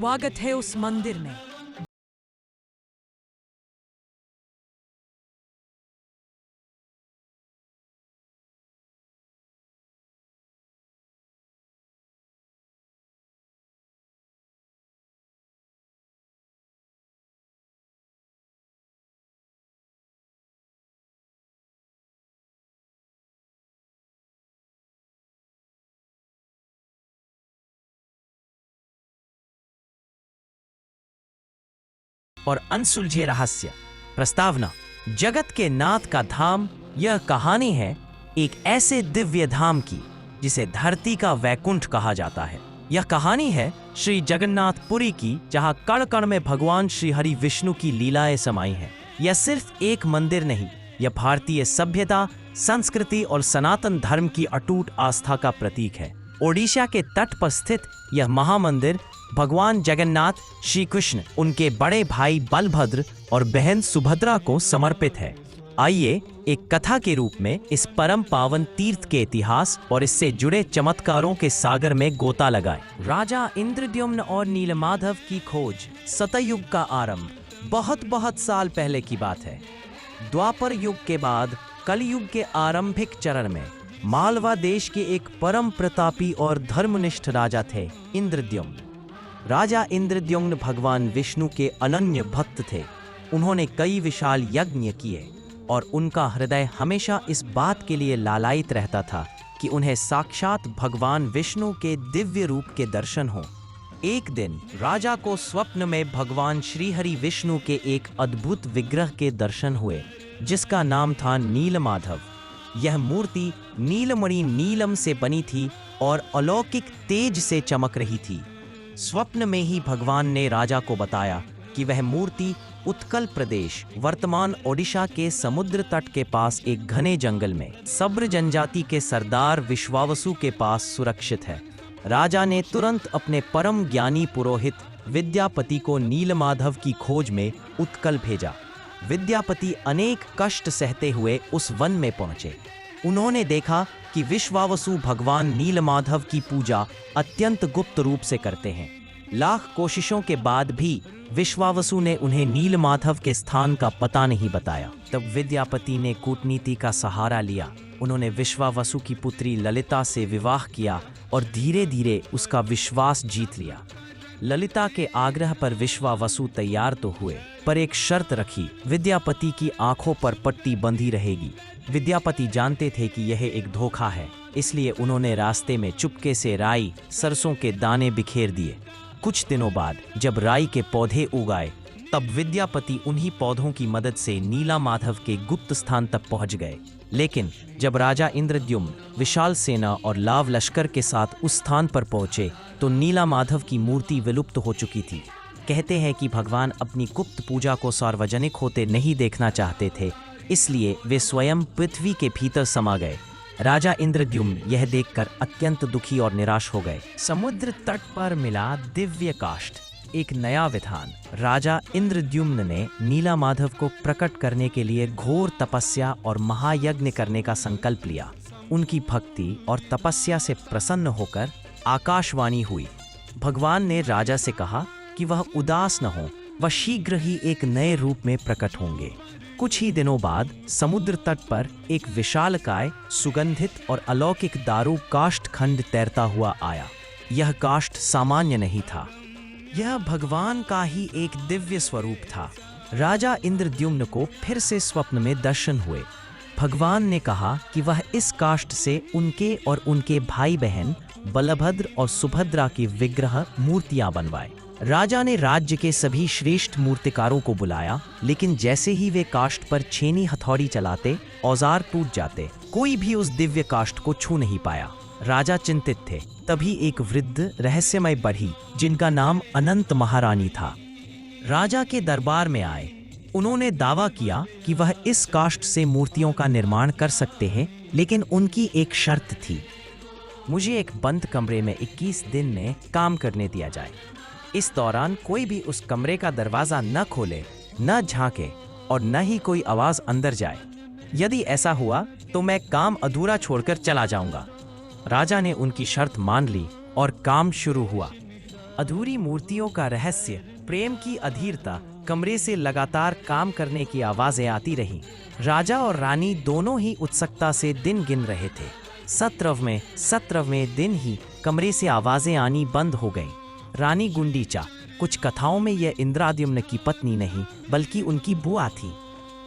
स्वागत है उस मंदिर में। और अनसुलझे रहस्य। प्रस्तावना। जगत के नाथ का धाम। यह कहानी है एक ऐसे दिव्य धाम की जिसे धरती का वैकुंठ कहा जाता है। यह कहानी है श्री जगन्नाथपुरी की, जहां कण कण में भगवान श्री हरि विष्णु की लीलाएं समाई हैं। यह सिर्फ एक मंदिर नहीं, यह भारतीय सभ्यता, संस्कृति और सनातन धर्म की अटूट आस्था का प्रतीक है। ओडिशा के तट पर स्थित यह महामंदिर भगवान जगन्नाथ, श्री कृष्ण, उनके बड़े भाई बलभद्र और बहन सुभद्रा को समर्पित है। आइए एक कथा के रूप में इस परम पावन तीर्थ के इतिहास और इससे जुड़े चमत्कारों के सागर में गोता लगाएं। राजा इंद्रद्युम्न और नीलमाधव की खोज। सतयुग का आरंभ बहुत बहुत साल पहले की बात है। द्वापर युग के बाद कलयुग के आरंभिक चरण में मालवा देश के एक परम प्रतापी और धर्मनिष्ठ राजा थे, इंद्रद्युम्न। राजा इंद्रद्युम्न भगवान विष्णु के अनन्य भक्त थे। उन्होंने कई विशाल यज्ञ किए और उनका हृदय हमेशा इस बात के लिए लालायित रहता था कि उन्हें साक्षात भगवान विष्णु के दिव्य रूप के दर्शन हों। एक दिन राजा को स्वप्न में भगवान श्रीहरि विष्णु के एक अद्भुत विग्रह के दर्शन हुए, जिसका नाम था नीलमाधव। यह मूर्ति नीलमणि नीलम से बनी थी और अलौकिक तेज से चमक रही थी। स्वप्न में ही भगवान ने राजा को बताया कि वह मूर्ति उत्कल प्रदेश, वर्तमान ओडिशा के समुद्र तट के पास एक घने जंगल में सब्र जनजाति के सरदार विश्वावसु के पास सुरक्षित है। राजा ने तुरंत अपने परम ज्ञानी पुरोहित विद्यापति को नीलमाधव की खोज में उत्कल भेजा। विद्यापति अनेक कष्ट सहते हुए उस वन में पहुंचे। उन्होंने देखा कि विश्वावसु भगवान नीलमाधव की पूजा अत्यंत गुप्त रूप से करते हैं। लाख कोशिशों के बाद भी विश्वावसु ने उन्हें नीलमाधव के स्थान का पता नहीं बताया। तब विद्यापति ने कूटनीति का सहारा लिया। उन्होंने विश्वावसु की पुत्री ललिता से विवाह किया और धीरे धीरे उसका विश्वास जीत लिया। ललिता के आग्रह पर विश्वावसु तैयार तो हुए, पर एक शर्त रखी, विद्यापति की आंखों पर पट्टी बंधी रहेगी। विद्यापति जानते थे कि यह एक धोखा है, इसलिए उन्होंने रास्ते में चुपके से राई, सरसों के दाने बिखेर दिए। कुछ दिनों बाद जब राई के पौधे उगाए, तब विद्यापति उन्हीं पौधों की मदद से नीलमाधव के गुप्त स्थान तक पहुंच गए। लेकिन जब राजा इंद्रद्युम्न विशाल सेना और लाव लश्कर के साथ उस स्थान पर पहुंचे, तो नीलमाधव की मूर्ति विलुप्त हो चुकी थी। कहते हैं कि भगवान अपनी गुप्त पूजा को सार्वजनिक होते नहीं देखना चाहते थे, इसलिए वे स्वयं पृथ्वी के भीतर समा गए। राजा इंद्रद्युम्न यह देखकर अत्यंत दुखी और निराश हो गए। समुद्र तट पर मिला दिव्य काष्ठ, एक नया विधान। राजा इंद्रद्युम्न ने नीलमाधव को प्रकट करने के लिए घोर तपस्या और महायज्ञ करने का संकल्प लिया। उनकी भक्ति और तपस्या से प्रसन्न होकर आकाशवाणी हुई। भगवान ने राजा से कहा कि वह उदास न हो, वह शीघ्र ही एक नए रूप में प्रकट होंगे। कुछ ही दिनों बाद समुद्र तट पर एक विशालकाय, सुगंधित और अलौकिक दारू काष्ठ खंड तैरता हुआ आया। यह काष्ठ सामान्य नहीं था, यह भगवान का ही एक दिव्य स्वरूप था। राजा इंद्रद्युम्न को फिर से स्वप्न में दर्शन हुए। भगवान ने कहा कि वह इस काष्ठ से उनके और उनके भाई बहन बलभद्र और सुभद्रा की विग्रह मूर्तियां बनवाए। राजा ने राज्य के सभी श्रेष्ठ मूर्तिकारों को बुलाया, लेकिन जैसे ही वे काष्ठ पर छेनी हथौड़ी चलाते, औजार टूट जाते। कोई भी उस दिव्य काष्ठ को छू नहीं पाया। राजा चिंतित थे। तभी एक वृद्ध रहस्यमय बढ़ी, जिनका नाम अनंत महारानी था, राजा के दरबार में आए। उन्होंने दावा किया कि वह इस काष्ठ से मूर्तियों का निर्माण कर सकते हैं, लेकिन उनकी एक शर्त थी, मुझे एक बंद कमरे में 21 दिन में काम करने दिया जाए। इस दौरान कोई भी उस कमरे का दरवाजा न खोले, न झांके और न ही कोई आवाज अंदर जाए। यदि ऐसा हुआ तो मैं काम अधूरा छोड़कर चला जाऊंगा। राजा ने उनकी शर्त मान ली और काम शुरू हुआ। अधूरी मूर्तियों का रहस्य, प्रेम की अधीरता, कमरे से लगातार काम करने की आवाजें आती रहीं। राजा और रानी दोनों ही उत्सुकता से दिन गिन रहे थे। 17वें दिन ही कमरे से आवाजें आनी बंद हो गईं। रानी गुंडीचा, कुछ कथाओं में यह इंद्राद्युम्न की पत्नी नहीं बल्कि उनकी बुआ थी,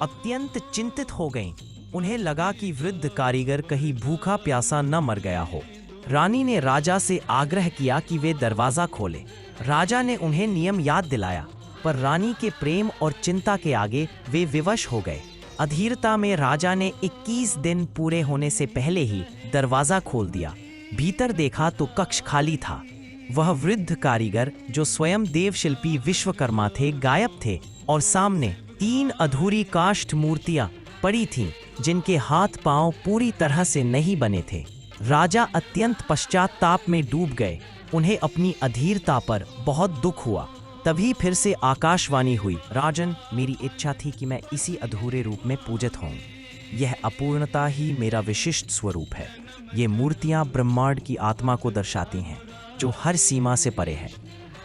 अत्यंत चिंतित हो गईं। उन्हें लगा कि वृद्ध कारीगर कहीं भूखा प्यासा न मर गया हो। रानी ने राजा से आग्रह किया कि वे दरवाजा खोलें। राजा ने उन्हें नियम याद दिलाया, पर रानी के प्रेम और चिंता के आगे वे विवश हो गए। अधीरता में राजा ने 21 दिन पूरे होने से पहले ही दरवाजा खोल दिया। भीतर देखा तो कक्ष खाली था। वह वृद्ध कारीगर, जो स्वयं देवशिल्पी विश्वकर्मा थे, गायब थे और सामने 3 अधूरी काष्ठ मूर्तियां पड़ी थीं, जिनके हाथ पांव पूरी तरह से नहीं बने थे। राजा अत्यंत पश्चाताप में डूब गए। उन्हें अपनी अधीरता पर बहुत दुख हुआ। तभी फिर से आकाशवाणी हुई, राजन, मेरी इच्छा थी कि मैं इसी अधूरे रूप में पूजित हूँ। यह अपूर्णता ही मेरा विशिष्ट स्वरूप है। ये मूर्तियां ब्रह्मांड की आत्मा को दर्शाती हैं, जो हर सीमा से परे है।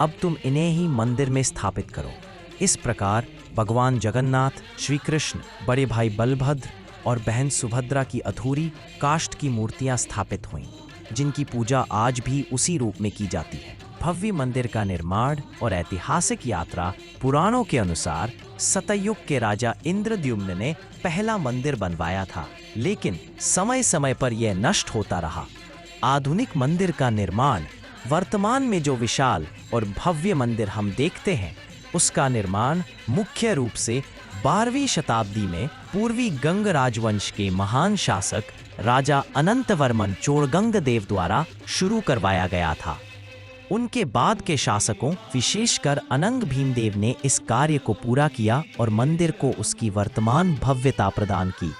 अब तुम इन्हें ही मंदिर में स्थापित करो। इस प्रकार भगवान जगन्नाथ, श्री कृष्ण, बड़े भाई बलभद्र और बहन सुभद्रा की अधूरी काष्ठ की मूर्तियां स्थापित हुईं, जिनकी पूजा आज भी उसी रूप में की जाती है। भव्य मंदिर का निर्माण और ऐतिहासिक यात्रा। पुराणों के अनुसार सतयुग के राजा इंद्रद्युम्न ने पहला मंदिर बनवाया था, लेकिन समय समय पर यह नष्ट होता रहा। आधुनिक मंदिर का निर्माण, वर्तमान में जो विशाल और भव्य मंदिर हम देखते हैं, उसका निर्माण मुख्य रूप से 12वीं शताब्दी में पूर्वी गंग राजवंश के महान शासक राजा अनंतवर्मन चोड़गंग-देव द्वारा शुरू करवाया गया था। उनके बाद के शासकों, विशेषकर अनंग भीमदेव ने इस कार्य को पूरा किया और मंदिर को उसकी वर्तमान भव्यता प्रदान की।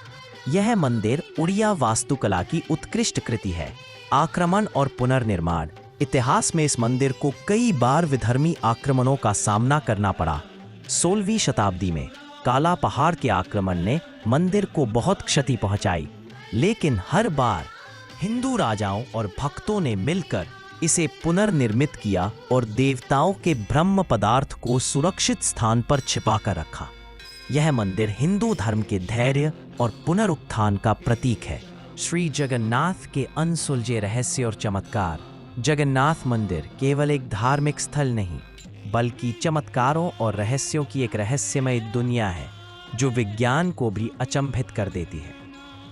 यह मंदिर उड़िया वास्तुकला की उत्कृष्ट कृति है। आक्रमण और पुनर्निर्माण। इतिहास में इस मंदिर को कई बार विधर्मी आक्रमणों का सामना करना पड़ा। 16वीं शताब्दी में काला पहाड़ के आक्रमण ने मंदिर को बहुत क्षति पहुंचाई, लेकिन हर बार हिंदू राजाओं और भक्तों ने मिलकर इसे पुनर्निर्मित किया और देवताओं के ब्रह्म पदार्थ को सुरक्षित स्थान पर छिपाकर रखा। यह मंदिर हिंदू धर्म के धैर्य और पुनरुत्थान का प्रतीक है। श्री जगन्नाथ के अनसुलझे रहस्य और चमत्कार। जगन्नाथ मंदिर केवल एक धार्मिक स्थल नहीं, बल्कि चमत्कारों और रहस्यों की एक रहस्यमय दुनिया है, जो विज्ञान को भी अचंभित कर देती है।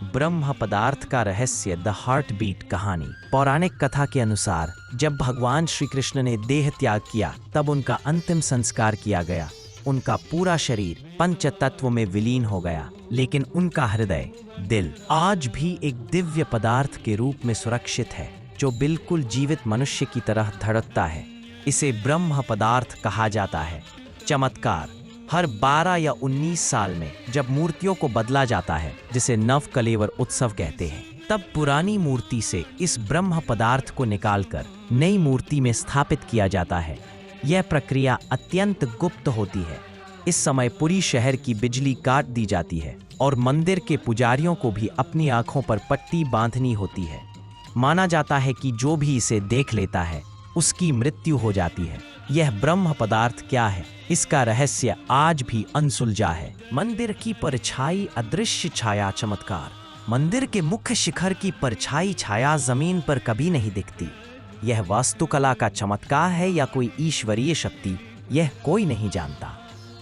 ब्रह्म पदार्थ का रहस्य, द हार्ट बीट कहानी। पौराणिक कथा के अनुसार जब भगवान श्री कृष्ण ने देह त्याग किया, तब उनका अंतिम संस्कार किया गया। उनका पूरा शरीर पंच तत्व में विलीन हो गया, लेकिन उनका हृदय, दिल, आज भी एक दिव्य पदार्थ के रूप में सुरक्षित है, जो बिल्कुल जीवित मनुष्य की तरह धड़कता है। इसे ब्रह्म पदार्थ कहा जाता है। चमत्कार। हर 12 या 19 साल में जब मूर्तियों को बदला जाता है, जिसे नव कलेवर उत्सव कहते हैं, तब पुरानी मूर्ति से इस ब्रह्म पदार्थ को निकालकर नई मूर्ति में स्थापित किया जाता है। यह प्रक्रिया अत्यंत गुप्त होती है। इस समय पूरी शहर की बिजली काट दी जाती है और मंदिर के पुजारियों को भी अपनी आंखों पर पट्टी बांधनी होती है। माना जाता है कि जो भी इसे देख लेता है, उसकी मृत्यु हो जाती है। यह ब्रह्म पदार्थ क्या है, इसका रहस्य आज भी अनसुलझा है। मंदिर की परछाई, अदृश्य छाया चमत्कार। मंदिर के मुख्य शिखर की परछाई छाया जमीन पर कभी नहीं दिखती। यह वास्तुकला का चमत्कार है या कोई ईश्वरीय शक्ति, यह कोई नहीं जानता।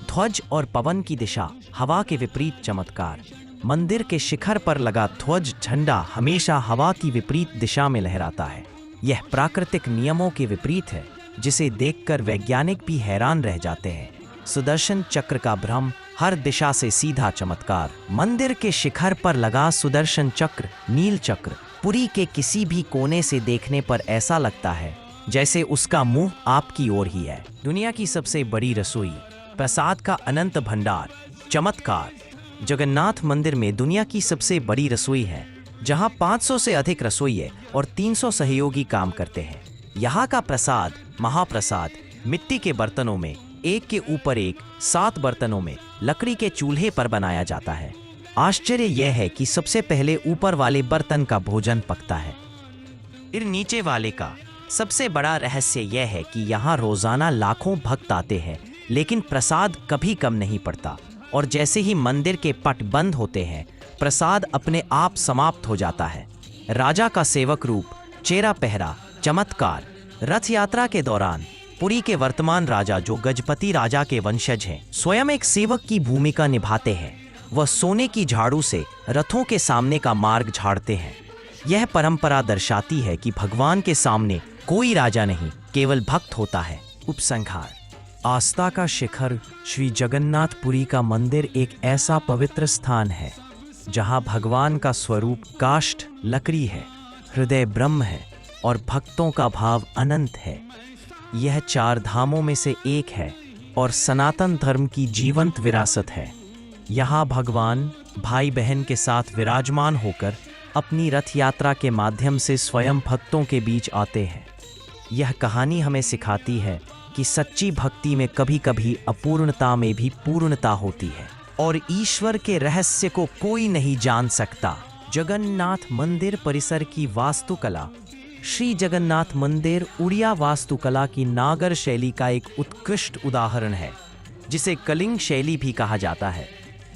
ध्वज और पवन की दिशा, हवा के विपरीत चमत्कार। मंदिर के शिखर पर लगा ध्वज झंडा हमेशा हवा की विपरीत दिशा में लहराता है। यह प्राकृतिक नियमों के विपरीत है, जिसे देखकर वैज्ञानिक भी हैरान रह जाते हैं। सुदर्शन चक्र का भ्रम, हर दिशा से सीधा चमत्कार। मंदिर के शिखर पर लगा सुदर्शन चक्र, नील चक्र, पुरी के किसी भी कोने से देखने पर ऐसा लगता है जैसे उसका मुंह आपकी ओर ही है। दुनिया की सबसे बड़ी रसोई, प्रसाद का अनंत भंडार। चमत्कार। जगन्नाथ मंदिर में दुनिया की सबसे बड़ी रसोई है, जहां 500 से अधिक रसोइये और 300 सहयोगी काम करते हैं। यहाँ का प्रसाद, महाप्रसाद, मिट्टी के बर्तनों में एक के ऊपर एक 7 बर्तनों में लकड़ी के चूल्हे पर बनाया जाता है। आश्चर्य यह है कि सबसे पहले ऊपर वाले बर्तन का भोजन पकता है, फिर नीचे वाले का, सबसे बड़ा रहस्य यह है कि यहाँ रोजाना लाखों भक्त आते हैं, लेकिन प्रसाद कभी कम नहीं पड़ता, और जैसे ही मंदिर के पट बंद होते हैं, प्रसाद अपने आप समाप्त हो जाता है। राजा का सेवक रूप, चेरा पहरा, चमत्कार। रथ यात्रा के दौरान पुरी के वर्तमान राजा, जो गजपति राजा के वंशज हैं, स्वयं एक सेवक की भूमिका निभाते हैं। वह सोने की झाड़ू से रथों के सामने का मार्ग झाड़ते हैं। यह परंपरा दर्शाती है कि भगवान के सामने कोई राजा नहीं, केवल भक्त होता है। उपसंहार। आस्था का शिखर श्री जगन्नाथपुरी का मंदिर एक ऐसा पवित्र स्थान है जहां भगवान का स्वरूप काष्ठ लकड़ी है, हृदय ब्रह्म है और भक्तों का भाव अनंत है। यह 4 धामों में से एक है और सनातन धर्म की जीवंत विरासत है। यहाँ भगवान भाई बहन के साथ विराजमान होकर अपनी रथ यात्रा के माध्यम से स्वयं भक्तों के बीच आते हैं। यह कहानी हमें सिखाती है कि सच्ची भक्ति में कभी कभी अपूर्णता में भी पूर्णता होती है और ईश्वर के रहस्य को कोई नहीं जान सकता। जगन्नाथ मंदिर परिसर की वास्तुकला। श्री जगन्नाथ मंदिर उड़िया वास्तुकला की नागर शैली का एक उत्कृष्ट उदाहरण है, जिसे कलिंग शैली भी कहा जाता है।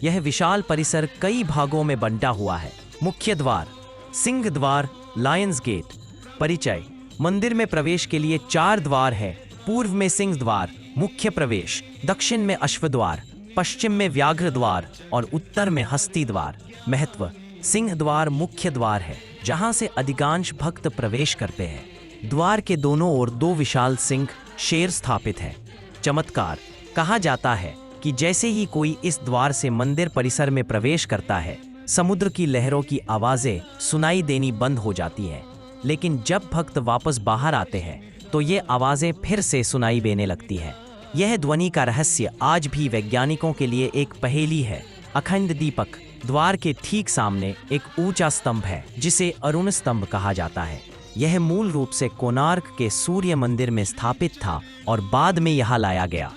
यह विशाल परिसर कई भागों में बंटा हुआ है। मुख्य द्वार, सिंह द्वार, लायंस गेट। परिचय। मंदिर में प्रवेश के लिए 4 द्वार है। पूर्व में सिंह द्वार, मुख्य प्रवेश, दक्षिण में अश्व द्वार, पश्चिम में व्याघ्र द्वार और उत्तर में हस्ती द्वार। महत्व। सिंह द्वार मुख्य द्वार है, जहां से अधिकांश भक्त प्रवेश करते हैं। द्वार के दोनों ओर 2 विशाल सिंह शेर स्थापित है। चमत्कार। कहा जाता है कि जैसे ही कोई इस द्वार से मंदिर परिसर में प्रवेश करता है, समुद्र की लहरों की आवाजें सुनाई देनी बंद हो जाती हैं। लेकिन जब भक्त वापस बाहर आते हैं तो ये आवाजें फिर से सुनाई देने लगती हैं। यह ध्वनि का रहस्य आज भी वैज्ञानिकों के लिए एक पहेली है। अखंड दीपक। द्वार के ठीक सामने एक ऊंचा स्तंभ है, जिसे अरुण स्तंभ कहा जाता है। यह मूल रूप से कोणार्क के सूर्य मंदिर में स्थापित था और बाद में यहाँ लाया गया।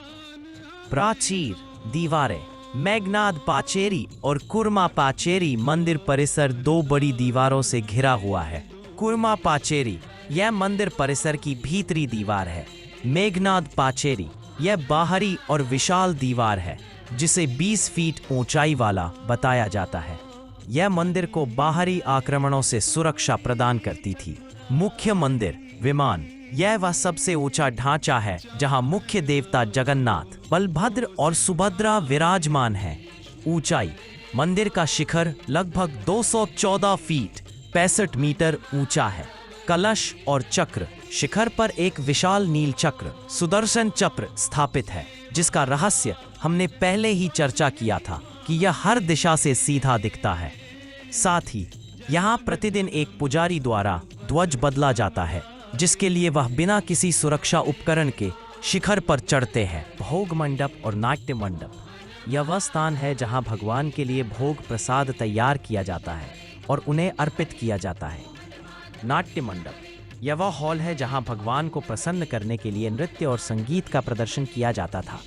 प्राचीर। दीवारें। मेघनाद पाचेरी और कुर्मा पाचेरी मंदिर परिसर 2 बड़ी दीवारों से घिरा हुआ है। कुर्मा पाचेरी यह मंदिर परिसर की भीतरी दीवार है। मेघनाद पाचेरी यह बाहरी और विशाल दीवार है, जिसे 20 फीट ऊंचाई वाला बताया जाता है। यह मंदिर को बाहरी आक्रमणों से सुरक्षा प्रदान करती थी। मुख्य मंदिर विमान। यह वह सबसे ऊंचा ढांचा है जहां मुख्य देवता जगन्नाथ, बलभद्र और सुभद्रा विराजमान हैं। ऊंचाई। मंदिर का शिखर लगभग 214 फीट 65 मीटर ऊंचा है। कलश और चक्र। शिखर पर एक विशाल नील चक्र, सुदर्शन चक्र स्थापित है, जिसका रहस्य हमने पहले ही चर्चा किया था कि यह हर दिशा से सीधा दिखता है। साथ ही यहाँ प्रतिदिन एक पुजारी द्वारा ध्वज बदला जाता है, जिसके लिए वह बिना किसी सुरक्षा उपकरण के शिखर पर चढ़ते हैं। भोग मंडप और नाट्य मंडप। यह वह स्थान है जहाँ भगवान के लिए भोग प्रसाद तैयार किया जाता है और उन्हें अर्पित किया जाता है। नाट्य मंडप। यह वह हॉल है जहां भगवान को प्रसन्न करने के लिए नृत्य और संगीत का प्रदर्शन किया जाता था।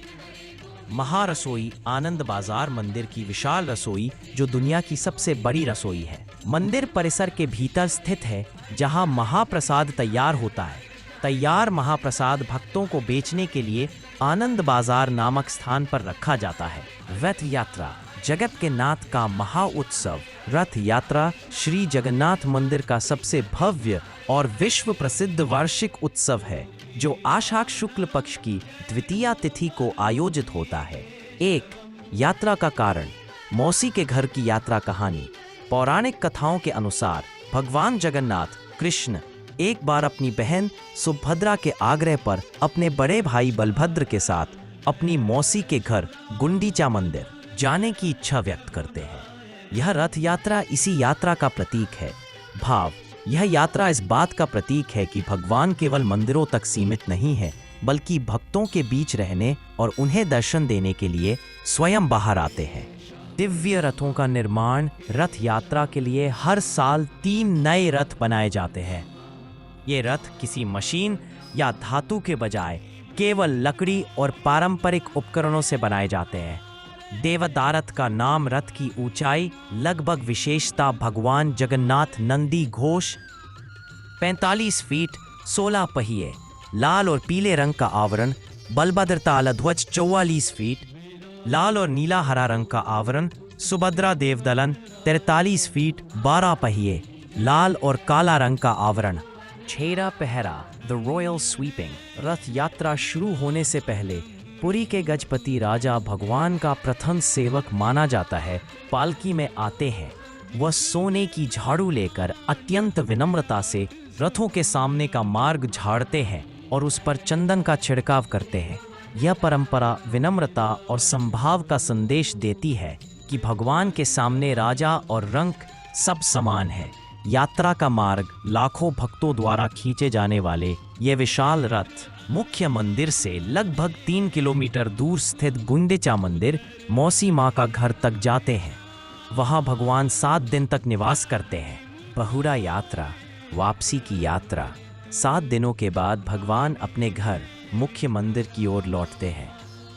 महारसोई। आनंद बाजार मंदिर की विशाल रसोई, जो दुनिया की सबसे बड़ी रसोई है, मंदिर परिसर के भीतर स्थित है, जहां महाप्रसाद तैयार होता है। तैयार महाप्रसाद भक्तों को बेचने के लिए आनंद बाजार नामक स्थान पर रखा जाता है। रथ यात्रा। जगत के नाथ का महाउत्सव रथ यात्रा श्री जगन्नाथ मंदिर का सबसे भव्य और विश्व प्रसिद्ध वार्षिक उत्सव है, जो आषाढ़ शुक्ल पक्ष की द्वितीया तिथि को आयोजित होता है। 1. यात्रा का कारण। मौसी के घर की यात्रा कहानी। पौराणिक कथाओं के अनुसार भगवान जगन्नाथ कृष्ण एक बार अपनी बहन सुभद्रा के आग्रह पर अपने बड़े भाई बलभद्र के साथ अपनी मौसी के घर गुंडीचा मंदिर जाने की इच्छा व्यक्त करते हैं। यह रथ यात्रा इसी यात्रा का प्रतीक है। भाव। यह यात्रा इस बात का प्रतीक है कि भगवान केवल मंदिरों तक सीमित नहीं है, बल्कि भक्तों के बीच रहने और उन्हें दर्शन देने के लिए स्वयं बाहर आते हैं। दिव्य रथों का निर्माण। रथ यात्रा के लिए हर साल 3 नए रथ बनाए जाते हैं। ये रथ किसी मशीन या धातु के बजाय केवल लकड़ी और पारंपरिक उपकरणों से बनाए जाते हैं। देवदारथ का नाम रथ की ऊंचाई लगभग विशेषता भगवान जगन्नाथ नंदी घोष 45 फीट 16 पहिए, लाल और पीले रंग का आवरण, बलभद्र ताल ध्वज 44 फीट, लाल और नीला हरा रंग का आवरण, सुभद्रा देवदलन 43 फीट 12 पहिए, लाल और काला रंग का आवरण। छेरा पहरा, द रॉयल स्वीपिंग। रथ यात्रा शुरू होने से पहले पुरी के गजपति राजा भगवान का प्रथम सेवक माना जाता है पालकी में आते हैं। वह सोने की झाड़ू लेकर अत्यंत विनम्रता से रथों के सामने का मार्ग झाड़ते हैं और उस पर चंदन का छिड़काव करते हैं। यह परंपरा विनम्रता और संभाव का संदेश देती है कि भगवान के सामने राजा और रंक सब समान है। यात्रा का मार्ग लाखों भक्तों द्वारा खींचे जाने वाले ये विशाल रथ मुख्य मंदिर से लगभग 3 किलोमीटर दूर स्थित गुंडिचा मंदिर, मौसी माँ का घर तक जाते हैं। वहाँ भगवान 7 दिन तक निवास करते हैं। बहुरा यात्रा, वापसी की यात्रा। 7 दिनों के बाद भगवान अपने घर मुख्य मंदिर की ओर लौटते हैं।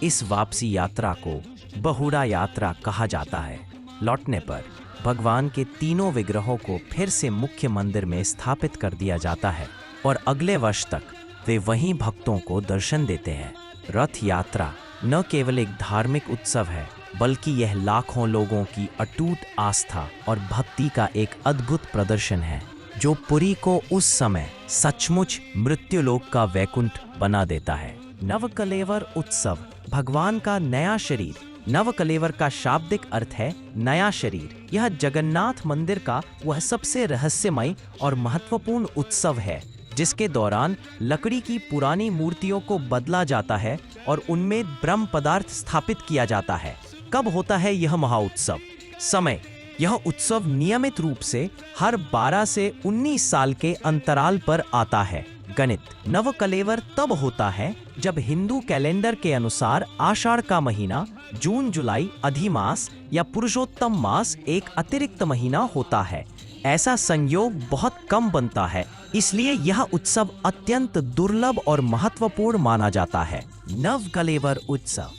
इस वापसी यात्रा को बहुरा यात्रा कहा जाता है। लौटने पर भगवान के तीनों विग्रहों को फिर से मुख्य मंदिर में स्थापित कर दिया जाता है और अगले वर्ष तक वे वहीं भक्तों को दर्शन देते हैं। रथ यात्रा न केवल एक धार्मिक उत्सव है, बल्कि यह लाखों लोगों की अटूट आस्था और भक्ति का एक अद्भुत प्रदर्शन है, जो पुरी को उस समय सचमुच मृत्युलोक का वैकुंठ बना देता है। नवकलेवर उत्सव, भगवान का नया शरीर। नवकलेवर का शाब्दिक अर्थ है नया शरीर। यह जगन्नाथ मंदिर का वह सबसे रहस्यमय और महत्वपूर्ण उत्सव है जिसके दौरान लकड़ी की पुरानी मूर्तियों को बदला जाता है और उनमें ब्रह्म पदार्थ स्थापित किया जाता है। कब होता है यह महोत्सव? समय, यह उत्सव नियमित रूप से हर 12 से 19 साल के अंतराल पर आता है। गणित, नवकलेवर तब होता है जब हिंदू कैलेंडर के अनुसार आषाढ़ का महीना, जून जुलाई अधिमास या पुरुषोत्तम मास एक अतिरिक्त महीना होता है। ऐसा संयोग बहुत कम बनता है, इसलिए यह उत्सव अत्यंत दुर्लभ और महत्वपूर्ण माना जाता है। नवकलेवर उत्सव,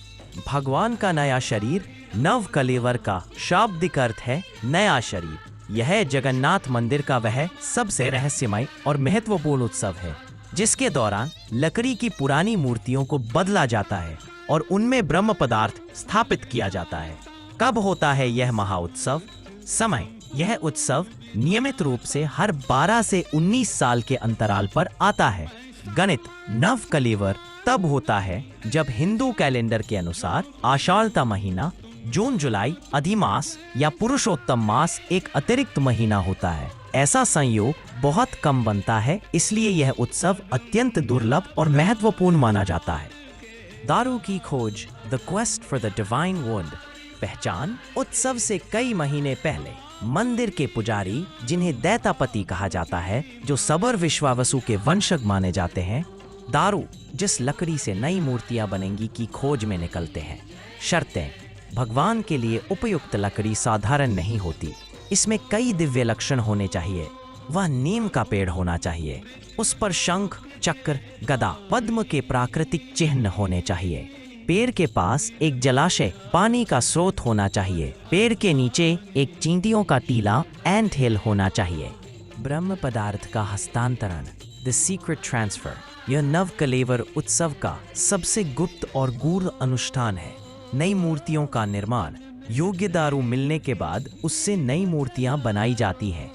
भगवान का नया शरीर। नवकलेवर का शाब्दिक अर्थ है नया शरीर। यह जगन्नाथ मंदिर का वह सबसे रहस्यमय और महत्वपूर्ण उत्सव है जिसके दौरान लकड़ी की पुरानी मूर्तियों को बदला जाता है और उनमें ब्रह्म पदार्थ स्थापित किया जाता है। कब होता है यह महाउत्सव? समय, यह उत्सव नियमित रूप से हर 12 से 19 साल के अंतराल पर आता है। गणित, नवकलेवर तब होता है जब हिंदू कैलेंडर के अनुसार आषाढ़ का महीना, जून जुलाई अधिमास या पुरुषोत्तम मास एक अतिरिक्त महीना होता है। ऐसा संयोग बहुत कम बनता है, इसलिए यह उत्सव अत्यंत दुर्लभ और महत्वपूर्ण माना जाता है। दारू की खोज, the quest for the divine would. पहचान, उत्सव से कई महीने पहले मंदिर के पुजारी, जिन्हें दैतापति कहा जाता है, जो सबर विश्वावसु के वंशज माने जाते हैं, दारू जिस लकड़ी से नई मूर्तियां बनेंगी की खोज में निकलते हैं। शर्तें, भगवान के लिए उपयुक्त लकड़ी साधारण नहीं होती। इसमें कई दिव्य लक्षण होने चाहिए। वह नीम का पेड़ होना चाहिए। उस पर शंख, चक्र, गदा, पद्म के प्राकृतिक चिन्ह होने चाहिए। पेड़ के पास एक जलाशय, पानी का स्रोत होना चाहिए। पेड़ के नीचे एक चींटियों का टीला, एंट हिल होना चाहिए। ब्रह्म पदार्थ का हस्तांतरण, द सीक्रेट ट्रांसफर। यह नवकलेवर उत्सव का सबसे गुप्त और गूढ़ अनुष्ठान है। नई मूर्तियों का निर्माण, योग्य दारू मिलने के बाद उससे नई मूर्तियां बनाई जाती हैं।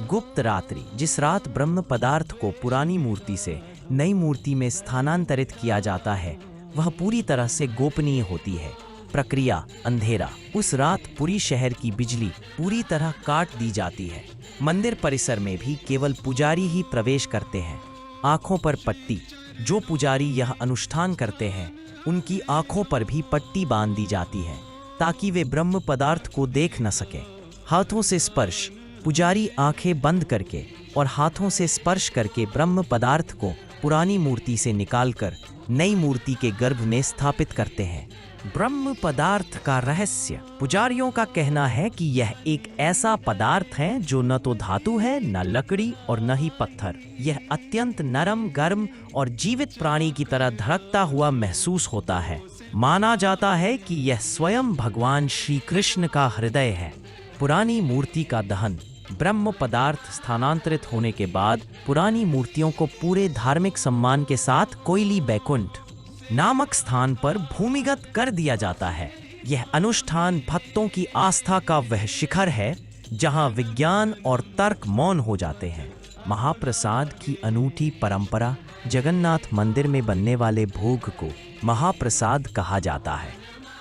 गुप्त रात्रि, जिस रात ब्रह्म पदार्थ को पुरानी मूर्ति से नई मूर्ति में स्थानांतरित किया जाता है, वह पूरी तरह से गोपनीय होती है। प्रक्रिया, अंधेरा। उस रात पूरी शहर की बिजली पूरी तरह काट दी जाती है। मंदिर परिसर में भी केवल पुजारी ही प्रवेश करते हैं। आंखों पर पट्टी, जो पुजारी यह अनुष्ठान करते हैं उनकी आंखों पर भी पट्टी बांध दी जाती है ताकि वे ब्रह्म पदार्थ को देख न सकें। हाथों से स्पर्श, पुजारी आंखें बंद करके और हाथों से स्पर्श करके ब्रह्म पदार्थ को पुरानी मूर्ति से निकालकर नई मूर्ति के गर्भ में स्थापित करते हैं। ब्रह्म पदार्थ का रहस्य, पुजारियों का कहना है कि यह एक ऐसा पदार्थ है जो न तो धातु है, न लकड़ी और न ही पत्थर। यह अत्यंत नरम, गर्म और जीवित प्राणी की तरह धड़कता हुआ महसूस होता है। माना जाता है कि यह स्वयं भगवान श्री कृष्ण का हृदय है। पुरानी मूर्ति का दहन, ब्रह्म पदार्थ स्थानांतरित होने के बाद पुरानी मूर्तियों को पूरे धार्मिक सम्मान के साथ कोयली बैकुंठ नामक स्थान पर भूमिगत कर दिया जाता है। यह अनुष्ठान भक्तों की आस्था का वह शिखर है जहां विज्ञान और तर्क मौन हो जाते हैं। महाप्रसाद की अनूठी परंपरा। जगन्नाथ मंदिर में बनने वाले भोग को महाप्रसाद कहा जाता है।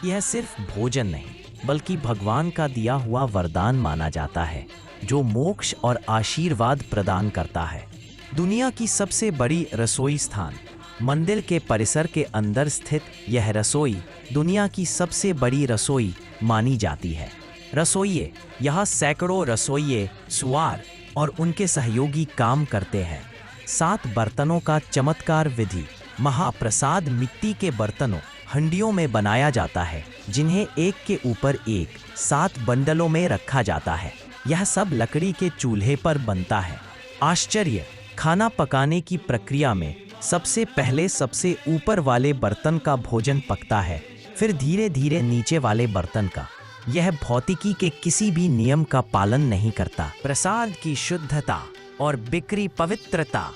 यह सिर्फ भोजन नहीं बल्कि भगवान का दिया हुआ वरदान माना जाता है जो मोक्ष और आशीर्वाद प्रदान करता है। दुनिया की सबसे बड़ी रसोई स्थान मंदिर के परिसर के अंदर स्थित यह रसोई दुनिया की सबसे बड़ी रसोई मानी जाती है। रसोइये यहाँ सैकड़ों रसोइये सुवार और उनके सहयोगी काम करते हैं। 7 बर्तनों का चमत्कार विधि। महाप्रसाद मिट्टी के बर्तनों हंडियों में बनाया जाता है जिन्हें एक के ऊपर एक 7 बंडलों में रखा जाता है। यह सब लकड़ी के चूल्हे पर बनता है। आश्चर्य, खाना पकाने की प्रक्रिया में सबसे पहले सबसे ऊपर वाले बर्तन का भोजन पकता है, फिर धीरे धीरे नीचे वाले बर्तन का। यह भौतिकी के किसी भी नियम का पालन नहीं करता। प्रसाद की शुद्धता और बिक्री पवित्रता।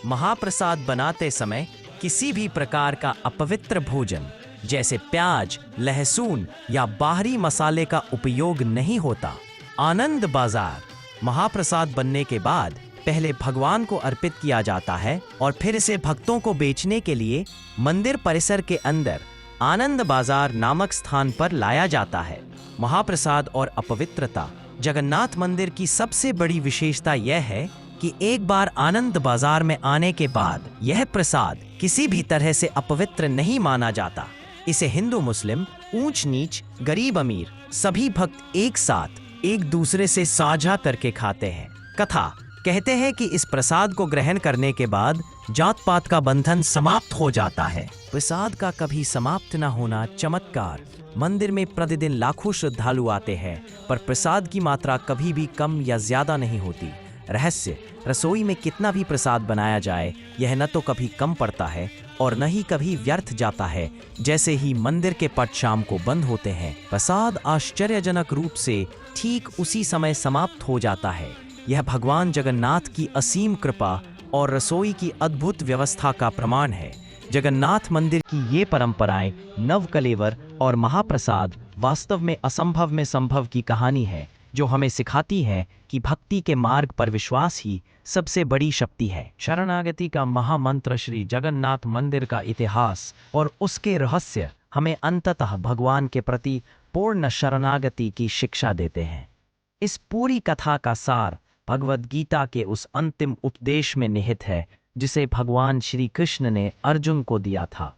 महाप्रसाद बनाते समय किसी भी प्रकार का अपवित्र भोजन जैसे प्याज, लहसुन या बाहरी मसाले का उपयोग नहीं होता। आनंद बाजार। महाप्रसाद बनने के बाद पहले भगवान को अर्पित किया जाता है और फिर इसे भक्तों को बेचने के लिए मंदिर परिसर के अंदर आनंद बाजार नामक स्थान पर लाया जाता है। महाप्रसाद और अपवित्रता। जगन्नाथ मंदिर की सबसे बड़ी विशेषता यह है कि एक बार आनंद बाजार में आने के बाद यह प्रसाद किसी भी तरह से अपवित्र नहीं माना जाता। इसे हिंदू, मुस्लिम, ऊंच नीच, गरीब अमीर सभी भक्त एक साथ एक दूसरे से साझा करके खाते हैं। कथा कहते हैं कि इस प्रसाद को ग्रहण करने के बाद जात पात का बंधन समाप्त हो जाता है। प्रसाद का कभी समाप्त न होना चमत्कार। मंदिर में प्रतिदिन लाखों श्रद्धालु आते हैं पर प्रसाद की मात्रा कभी भी कम या ज्यादा नहीं होती। रहस्य, रसोई में कितना भी प्रसाद बनाया जाए यह न तो कभी कम पड़ता है और न ही कभी व्यर्थ जाता है। जैसे ही मंदिर के पट शाम को बंद होते हैं प्रसाद आश्चर्यजनक रूप से ठीक उसी समय समाप्त हो जाता है। यह भगवान जगन्नाथ की असीम कृपा और रसोई की अद्भुत व्यवस्था का प्रमाण है। जगन्नाथ मंदिर की ये परंपराएं, नवकलेवर और महाप्रसाद वास्तव में असंभव में संभव की कहानी है जो हमें सिखाती है कि भक्ति के मार्ग पर विश्वास ही सबसे बड़ी शक्ति है। शरणागति का महामंत्र। श्री जगन्नाथ मंदिर का इतिहास और उसके रहस्य हमें अंततः भगवान के प्रति पूर्ण शरणागति की शिक्षा देते हैं। इस पूरी कथा का सार भगवद गीता के उस अंतिम उपदेश में निहित है जिसे भगवान श्री कृष्ण ने अर्जुन को दिया था।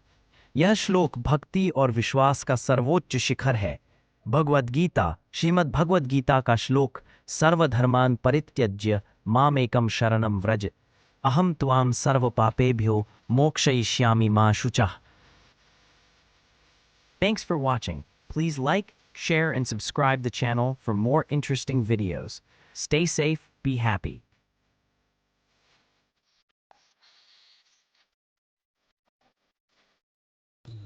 यह श्लोक भक्ति और विश्वास का सर्वोच्च शिखर है। भगवद गीता, श्रीमद् भगवद गीता का श्लोक सर्वधर्मान् परित्यज्य मामेकं शरणं व्रज अहम त्वां सर्व पापेभ्यो मोक्षयिष्यामि मा शुचः। Thanks for watching. Please like, share and subscribe the channel for more interesting videos. Stay safe, be happy.